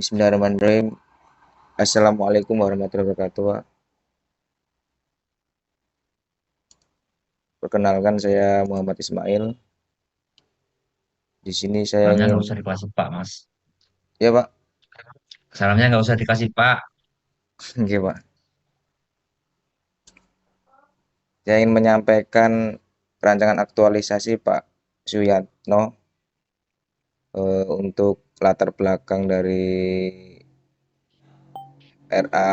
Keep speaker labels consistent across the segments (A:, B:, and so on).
A: Bismillahirrahmanirrahim. Assalamualaikum warahmatullahi wabarakatuh. Perkenalkan saya Muhammad Ismail. Di sini saya
B: Salamnya
A: ingin,
B: nggak usah dikasih Pak, Mas.
A: ya Pak,
B: Salamnya nggak usah dikasih Pak.
A: oke Pak. Saya ingin menyampaikan rancangan aktualisasi Pak Suyatno untuk latar belakang dari RA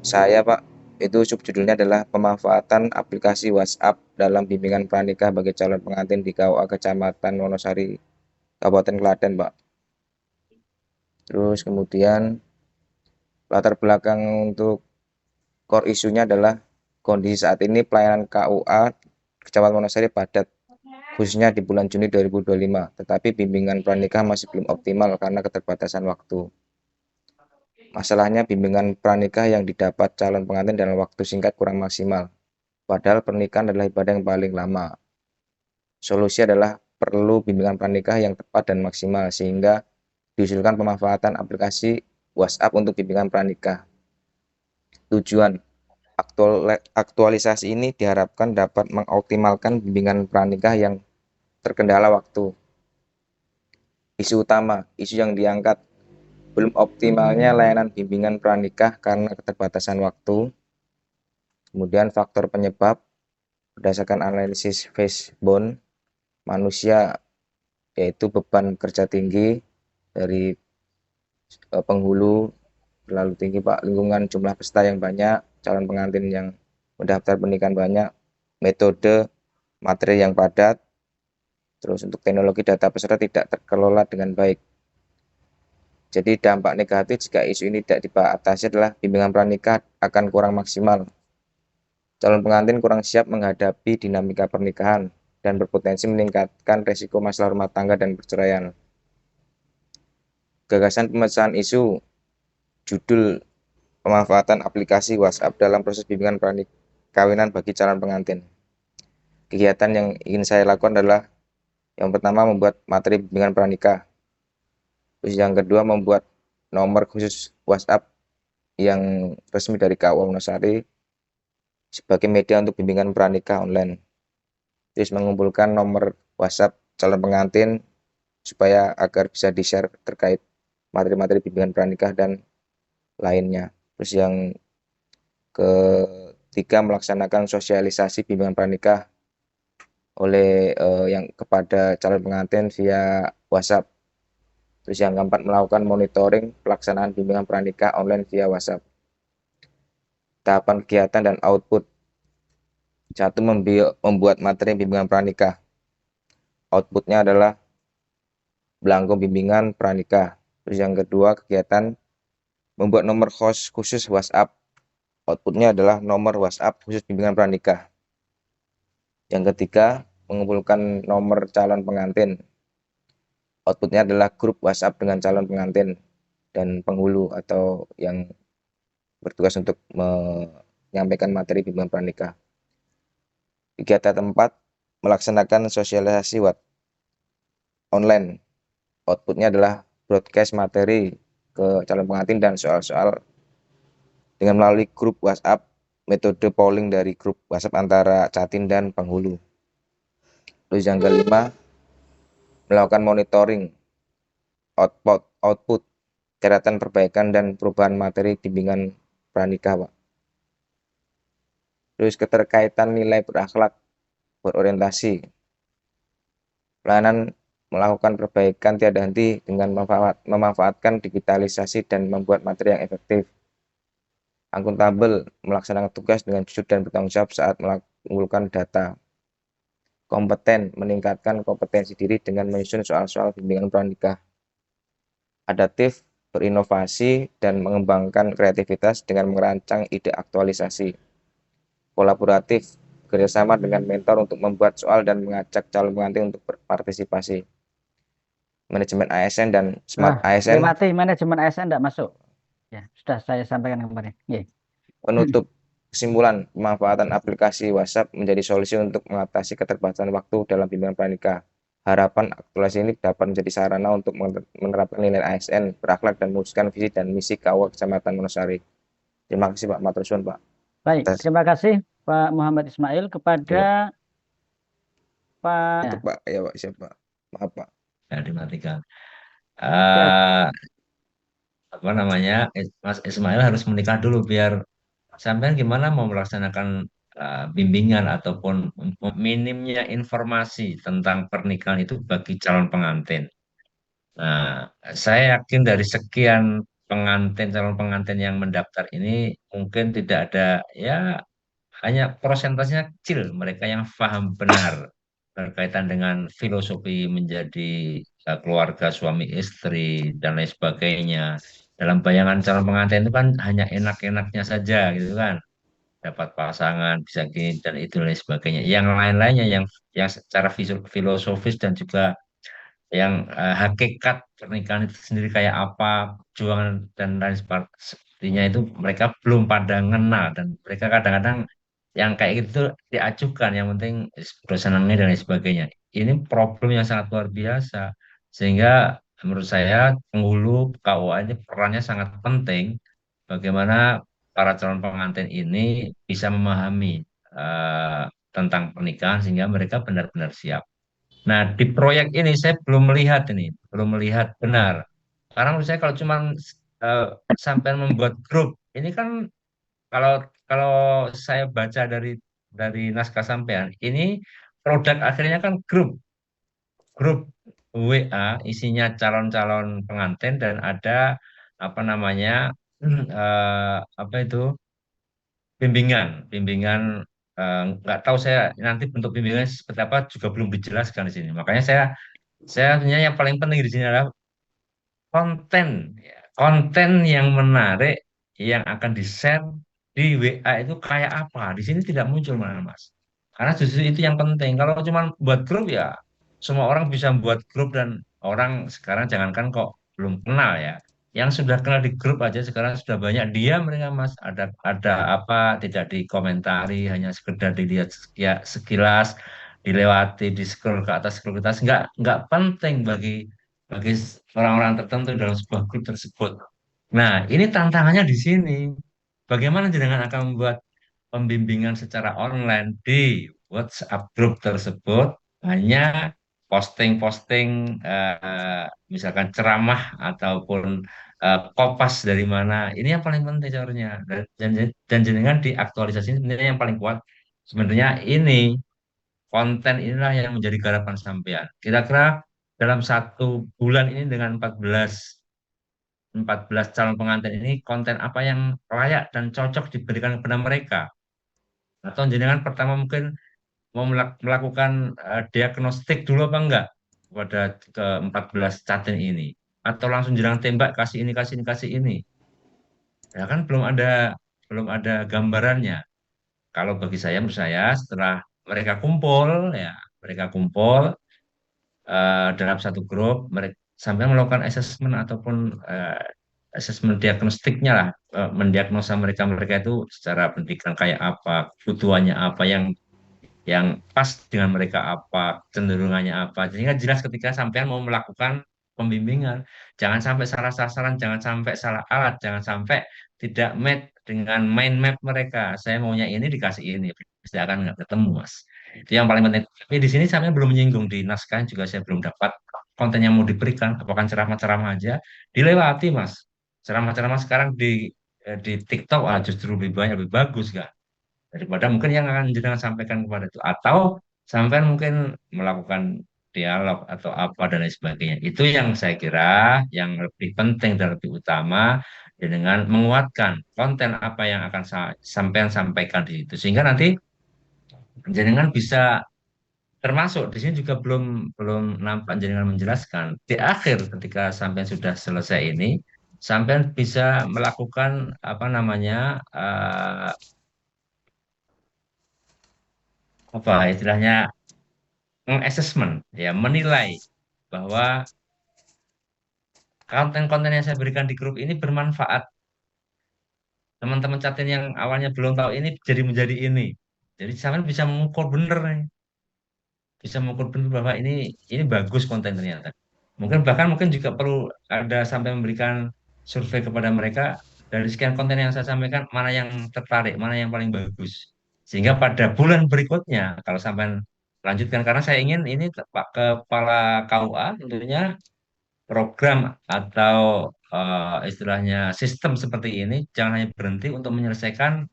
A: saya Pak. Itu subjudulnya adalah pemanfaatan aplikasi WhatsApp dalam bimbingan pranikah bagi calon pengantin di KUA Kecamatan Wonosari, Kabupaten Klaten Pak. Terus kemudian latar belakang untuk core isunya adalah kondisi saat ini pelayanan KUA Kecamatan Wonosari padat, khususnya di bulan Juni 2025, tetapi bimbingan pranikah masih belum optimal karena keterbatasan waktu. Masalahnya bimbingan pranikah yang didapat calon pengantin dalam waktu singkat kurang maksimal, padahal pernikahan adalah ibadah yang paling lama. Solusi adalah perlu bimbingan pranikah yang tepat dan maksimal, sehingga diusulkan pemanfaatan aplikasi WhatsApp untuk bimbingan pranikah. Tujuan aktualisasi ini diharapkan dapat mengoptimalkan bimbingan pranikah yang terkendala waktu. Isu utama, isu yang diangkat, belum optimalnya layanan bimbingan pranikah karena keterbatasan waktu. Kemudian faktor penyebab, berdasarkan analisis Fishbone, manusia yaitu beban kerja tinggi dari penghulu terlalu tinggi Pak, lingkungan jumlah peserta yang banyak, calon pengantin yang mendaftar pernikahan banyak, metode materi yang padat, terus untuk teknologi data peserta tidak terkelola dengan baik. Jadi dampak negatif jika isu ini tidak diatasi adalah bimbingan pranikah akan kurang maksimal. Calon pengantin kurang siap menghadapi dinamika pernikahan dan berpotensi meningkatkan resiko masalah rumah tangga dan perceraian. Gagasan pemecahan isu, judul pemanfaatan aplikasi WhatsApp dalam proses bimbingan kawinan bagi calon pengantin. Kegiatan yang ingin saya lakukan adalah yang pertama membuat materi bimbingan pranikah. Terus yang kedua membuat nomor khusus WhatsApp yang resmi dari KUA Wonosari sebagai media untuk bimbingan pranikah online. Terus mengumpulkan nomor WhatsApp calon pengantin supaya agar bisa di-share terkait materi-materi bimbingan pranikah dan lainnya. Terus yang ketiga melaksanakan sosialisasi bimbingan pranikah oleh yang kepada calon pengantin via WhatsApp. Terus yang keempat melakukan monitoring pelaksanaan bimbingan pranikah online via WhatsApp. Tahapan kegiatan dan output. Satu, membuat materi bimbingan pranikah. Outputnya adalah belangko bimbingan pranikah. Terus yang kedua kegiatan membuat nomor host khusus WhatsApp. Outputnya adalah nomor WhatsApp khusus bimbingan pranikah. Yang ketiga mengumpulkan nomor calon pengantin. Outputnya adalah grup WhatsApp dengan calon pengantin dan penghulu atau yang bertugas untuk menyampaikan materi bimbingan pranikah. Kegiatan tempat melaksanakan sosialisasi online. Outputnya adalah broadcast materi ke calon pengantin dan soal-soal dengan melalui grup WhatsApp, metode polling dari grup WhatsApp antara catin dan penghulu. Terus yang kelima, melakukan monitoring output, catatan perbaikan dan perubahan materi bimbingan pranikah, Pak. Terus keterkaitan nilai berakhlak berorientasi. Pelayanan melakukan perbaikan tiada henti dengan memanfaatkan digitalisasi dan membuat materi yang efektif. Akuntabel, melaksanakan tugas dengan jujur dan bertanggung jawab saat mengumpulkan data. Kompeten, meningkatkan kompetensi diri dengan menyusun soal-soal bimbingan pranikah. Adaptif, berinovasi dan mengembangkan kreativitas dengan merancang ide aktualisasi. Kolaboratif, kerjasama dengan mentor untuk membuat soal dan mengajak calon pengantin untuk berpartisipasi. Manajemen ASN dan Smart
C: Ah,
A: ASN.
C: Primati manajemen ASN tidak masuk. Ya, sudah saya sampaikan kemarin. Iya.
A: Penutup kesimpulan, pemanfaatan aplikasi WhatsApp menjadi solusi untuk mengatasi keterbatasan waktu dalam bimbingan pranikah. Harapan aktualisasi ini dapat menjadi sarana untuk menerapkan nilai ASN, berakhlak dan mewujudkan visi dan misi KUA Kecamatan Wonosari. Terima kasih Pak Matur suwun Pak.
C: Baik,
A: Atas
C: terima kasih Pak Muhammad Ismail
A: ya,
C: kepada Pak
A: untuk Pak ya Pak siapa? Maaf Pak.
B: Ya, dimatikan.
C: ya,
B: Eh, apa namanya, Mas Ismail harus menikah dulu biar sampean gimana mau melaksanakan bimbingan ataupun minimnya informasi tentang pernikahan itu bagi calon pengantin. Nah, saya yakin dari sekian pengantin, calon pengantin yang mendaftar ini mungkin tidak ada, ya hanya persentasenya kecil mereka yang paham benar berkaitan dengan filosofi menjadi keluarga suami istri dan lain sebagainya. Dalam bayangan calon pengantin itu kan hanya enak-enaknya saja gitu kan, dapat pasangan bisa gini dan itu dan lain sebagainya. Yang lain-lainnya yang secara filosofis dan juga yang hakikat pernikahan itu sendiri kayak apa, perjuangan dan lain sepertinya itu mereka belum pada kenal dan mereka kadang-kadang yang kayak gitu tuh diajukan, yang penting udah senangnya dan lain sebagainya. Ini problem yang sangat luar biasa sehingga menurut saya penghulu KUA ini perannya sangat penting bagaimana para calon pengantin ini bisa memahami eh, tentang pernikahan sehingga mereka benar-benar siap. Nah, di proyek ini saya belum melihat benar. Karena menurut saya kalau cuma eh, sampai membuat grup, ini kan kalau kalau saya baca dari naskah sampean, ini produk akhirnya kan grup WA isinya calon-calon pengantin dan ada apa namanya apa itu bimbingan nggak tahu saya nanti bentuk bimbingannya seperti apa juga belum dijelaskan di sini. Makanya saya sebenarnya yang paling penting di sini adalah konten, ya. Konten yang menarik yang akan di-share di WA itu kayak apa? Di sini tidak muncul mana Mas. Karena justru itu yang penting. Kalau cuma buat grup ya semua orang bisa buat grup dan orang sekarang jangankan kok belum kenal ya. Yang sudah kenal di grup aja sekarang sudah banyak dia mereka Mas. Ada apa tidak dikomentari, hanya sekedar dilihat ya sekilas, dilewati, di scroll ke atas scroll ke atas, nggak penting bagi orang-orang tertentu dalam sebuah grup tersebut. Nah, ini tantangannya di sini. Bagaimana jenengan akan membuat pembimbingan secara online di WhatsApp grup tersebut, hanya posting-posting misalkan ceramah ataupun kopas dari mana. Ini yang paling penting sebenarnya. Dan jenengan di aktualisasi ini sebenarnya yang paling kuat. Sebenarnya ini konten inilah yang menjadi garapan sampean. Kira-kira dalam 1 bulan ini dengan 14 calon pengantin ini konten apa yang layak dan cocok diberikan kepada mereka? Atau jenengan pertama mungkin mau melakukan diagnostik dulu apa enggak kepada ke 14 catin ini? Atau langsung jenengan tembak kasih ini kasih ini kasih ini? Ya kan belum ada gambarannya. Kalau bagi saya menurut saya setelah mereka kumpul ya mereka kumpul dalam satu grup mereka sampai melakukan asesmen ataupun asesmen diagnostiknya lah, mendiagnosa mereka itu secara pendidikan kayak apa, kebutuhannya apa yang pas dengan mereka apa, cenderungannya apa. Sehingga jelas ketika sampean mau melakukan pembimbingan, jangan sampai salah sasaran, jangan sampai salah alat, jangan sampai tidak match dengan mind map mereka. Saya maunya ini dikasih ini, pasti akan nggak ketemu, Mas. Itu yang paling penting. Tapi di sini saya belum menyinggung di naskah juga saya belum dapat konten yang mau diberikan, apakah ceramah-ceramah aja dilewati, Mas. Ceramah-ceramah sekarang di TikTok justru lebih banyak lebih bagus, kan? Daripada mungkin yang akan jenengan sampaikan kepada itu atau sampai mungkin melakukan dialog atau apa dan lain sebagainya itu yang saya kira yang lebih penting dan lebih utama dengan menguatkan konten apa yang akan sampean sampaikan di situ sehingga nanti jenengan bisa termasuk di sini juga belum belum nampak jenengan menjelaskan di akhir ketika sampean sudah selesai ini sampean bisa melakukan apa namanya apa istilahnya mengassessment ya menilai bahwa konten-konten yang saya berikan di grup ini bermanfaat. Teman-teman catin yang awalnya belum tahu ini jadi menjadi ini. Jadi sampean bisa mengukur bener nih. bisa mengukur benar bahwa ini bagus konten ternyata. Mungkin juga perlu ada sampai memberikan survei kepada mereka dari sekian konten yang saya sampaikan mana yang tertarik, mana yang paling bagus. Sehingga pada bulan berikutnya kalau sampai lanjutkan karena saya ingin ini Pak Kepala KUA tentunya program atau istilahnya sistem seperti ini jangan hanya berhenti untuk menyelesaikan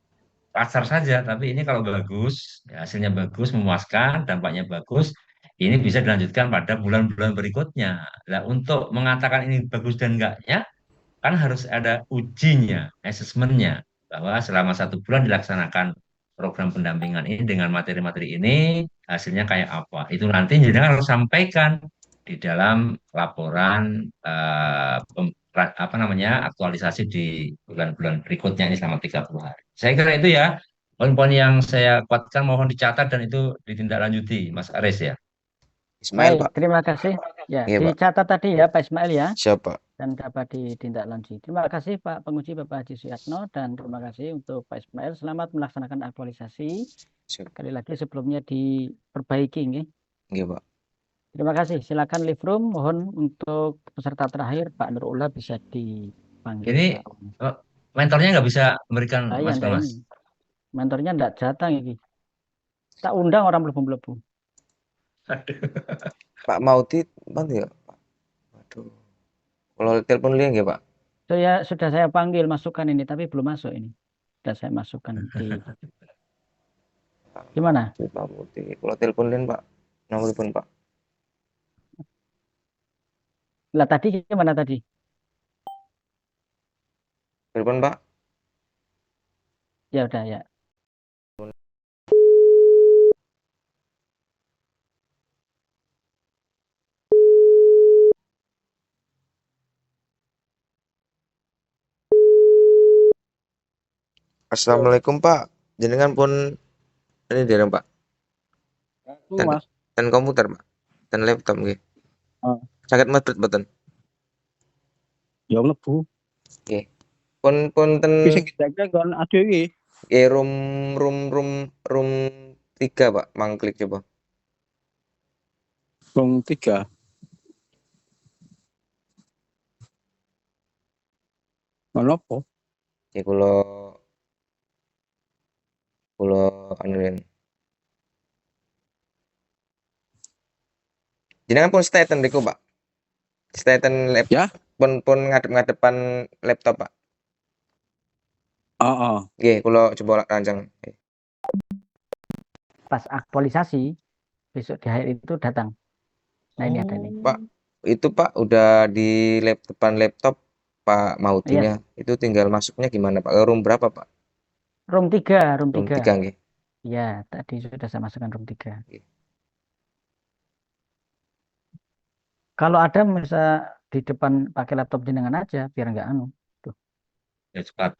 B: pasar saja, tapi ini kalau bagus, ya, hasilnya bagus, memuaskan, dampaknya bagus, ini bisa dilanjutkan pada bulan-bulan berikutnya. Nah, untuk mengatakan ini bagus dan enggaknya, kan harus ada ujinya, asesmennya, bahwa selama 1 bulan dilaksanakan program pendampingan ini dengan materi-materi ini, hasilnya kayak apa. Itu nanti jenengan harus sampaikan di dalam laporan apa namanya aktualisasi di bulan-bulan berikutnya ini selama 30 hari. Saya kira itu ya poin-poin yang saya kuatkan mohon dicatat dan itu ditindaklanjuti, Mas Aris ya.
A: Ismail,
C: Baik,
A: Pak.
C: terima kasih. Ya,
A: Iya, Pak.
C: dicatat tadi ya Pak Ismail ya,
A: Siapa?
C: dan dapat ditindaklanjuti. Terima kasih Pak Penguji Bapak Haji Suyatno, dan terima kasih untuk Pak Ismail. Selamat melaksanakan aktualisasi.
A: Siapa?
C: Sekali lagi sebelumnya diperbaiki, nggih.
A: Iya, Pak.
C: Terima kasih. Silakan live room. Mohon untuk peserta terakhir Pak Nurullah bisa dipanggil.
B: Ini eh, mentornya nggak bisa memberikan
C: Saya
B: Mas
C: ndak
B: Mas.
C: ini. Mentornya ndak datang ini. Tak undang orang mlebu-mlebu.
A: Pak Mauti, bantu ya, Pak. Waduh. Kalau telepon liang ya, Pak.
C: Sudah saya panggil masukkan ini, tapi belum masuk ini. Sudah saya masukkan di gimana?
A: Pak Mauti. Kalau telepon liang, Pak. Nomor telepon, Pak.
C: Lah tadi gimana tadi?
A: Telepon, Pak.
C: Ya udah ya.
A: Assalamualaikum, Pak. Jenengan pun ini dereng, Pak. Dan,
D: Mas,
A: dan komputer, Pak. Dan laptop nggih. Saged mlebet mboten?
D: ya mlebu.
A: Nggih. Pun ten
D: Iki sing kita kon ade iki.
A: room 3, Pak. Mangklik coba.
D: Rong 3. Ono apa?
A: Ya kula anulen. Jenengan pun stay ten riku, Pak. Stay ten lap.
D: Ya?
A: Pun ngadep-ngadepan laptop, Pak.
D: Heeh.
A: Nggih, kula coba rancang. Nggih.
C: Pas aktualisasi besok di akhir itu datang. Nah ini ada nih.
A: Pak, itu Pak udah di depan laptop Pak Mautinya. Itu tinggal masuknya gimana, Pak? Ke room berapa, Pak?
C: Room 3, room
A: Room
C: 3.
A: 3 nggih.
C: Ya, tadi sudah saya masukkan room 3.
A: Nggih.
C: Kalau ada bisa di depan pakai laptop jenengan aja biar nggak anu. Tuh.
B: Ya cepat.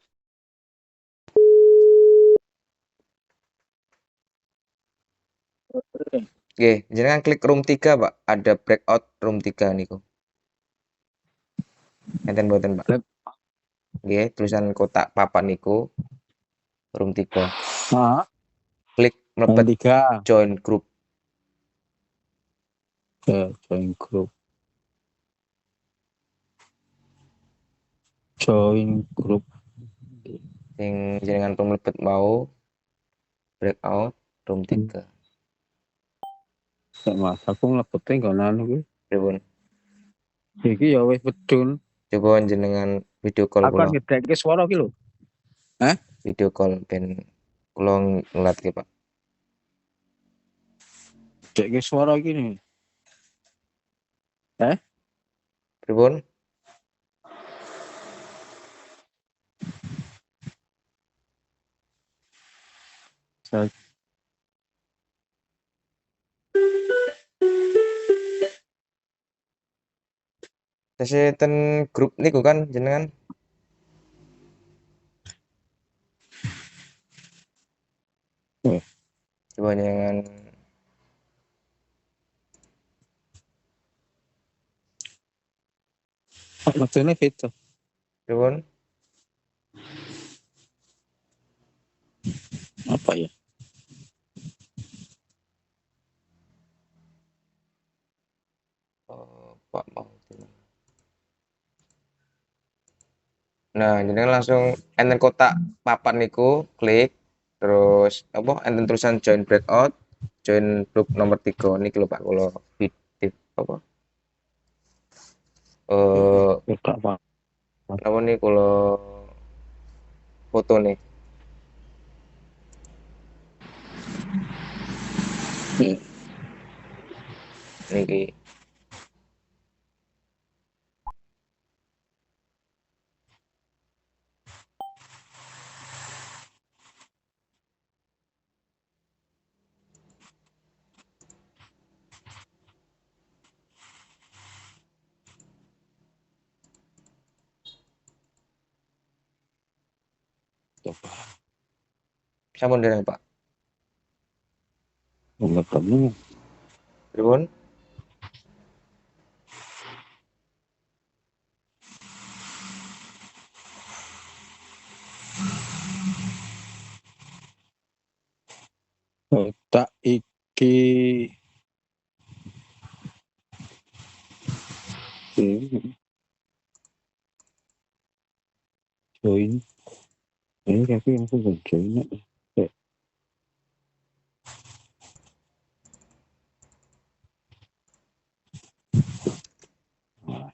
A: Nggih, jenengan klik room 3, Pak. Ada breakout room 3 niku. Enten mboten, Pak? Nggih, tulisan kotak papan niku room 3.
D: Heeh.
A: Klik
D: Rong
A: mlebet
D: 3.
A: join group.
D: Join group. Join group.
A: Sing jenengan pun mlebet mau breakout room 3.
D: Sak Mas, aku mlebete nggon anu kuwi.
A: Pripun?
D: Iki ya wis medun.
A: Coba jenengan video call
D: Aku
A: kula.
D: ngedekke swara iki lho.
A: Video call ben kula ngeliatke, Pak.
D: Ngedekke swara iki nih.
A: Pripun? Tesih ten grup niku kan jenengan? Coba jenengan
D: Medune beda.
A: pripun?
D: Apa ya?
A: Nah, jenengan langsung enten kotak papan niku, klik terus apa enten tulisan join breakout, join grup nomor 3 niki lho Pak kula tip apa
D: Tidak apa.
A: apa nih kula foto nih. Niki.
D: Coba.
A: Sampun dereng Pak.
D: Enggak kamu.
A: Pripun?
D: Tak iki. Join. Ini tapi yang aku join.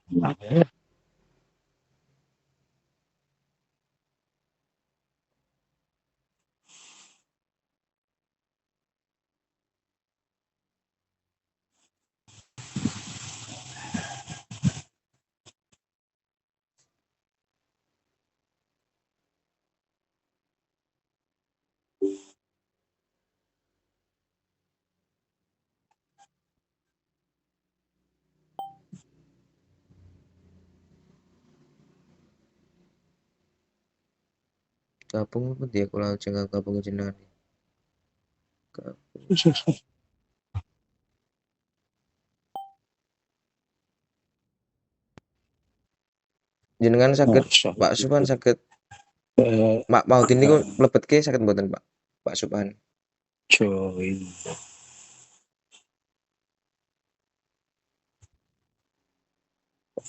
D: Nah,
A: Gabung apa dia kula jeneng gabung jenengan. Jenengan saged Pak Supan saged Mak Maudin niku mlebetke saged mboten Pak? Pak Supan.
D: join.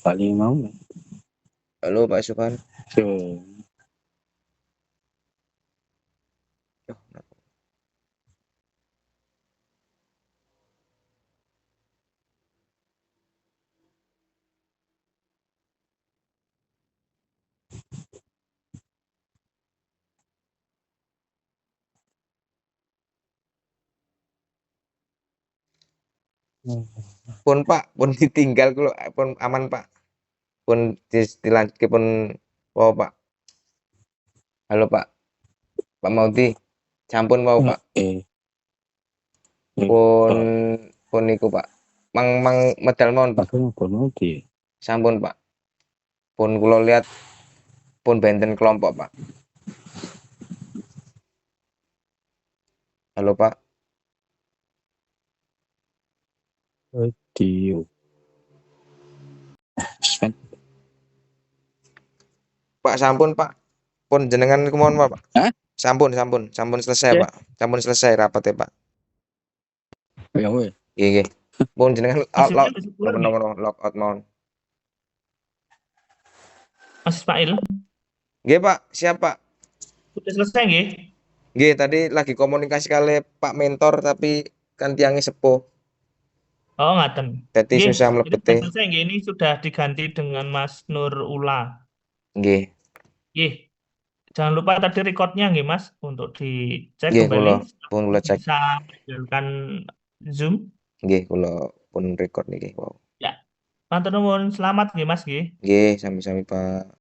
D: Paling mau.
A: Halo Pak Supan.
D: Join.
A: Pun Pak, pun ditinggal kula pun aman Pak. Pun dilanjutke pun wow Pak. Halo Pak. Pak Maudi. Sampun wow Pak. Pun niku Pak. Mang medal mawon Pak.
D: Aku mau di.
A: Sampun Pak. Pun kula lihat pun benten kelompok Pak. Halo Pak.
D: Audio.
A: Pak sampun Pak. Pun jenengan kumohon Pak.
D: Hah?
A: Sampun selesai
D: Ya.
A: Pak. Sampun selesai rapatnya Pak.
D: Ya weh.
A: Nggih. Pun jenengan log out mawon.
E: Mas Ismail,
A: Nggih Pak, siap Pak.
E: udah selesai nggih?
A: Nggih, tadi lagi komunikasi kali Pak Mentor tapi kan tiangnya sepuh.
E: Oh, ngaten.
A: Dadi
E: Nggih,
A: susah
E: jadi
A: mlebete.
E: sudah selesai nggih, ini sudah diganti dengan Mas Nur Ula.
A: Nggih.
E: Nggih. Jangan lupa tadi recordnya nggih Mas untuk dicek
A: Nggih,
E: kembali.
A: pun kula cek.
E: Bisa menjalankan Zoom.
A: Nggih, kula pun record niki. Wow.
E: Ya. Matur nuwun, selamat nggih Mas nggih.
A: Nggih, sami-sami Pak.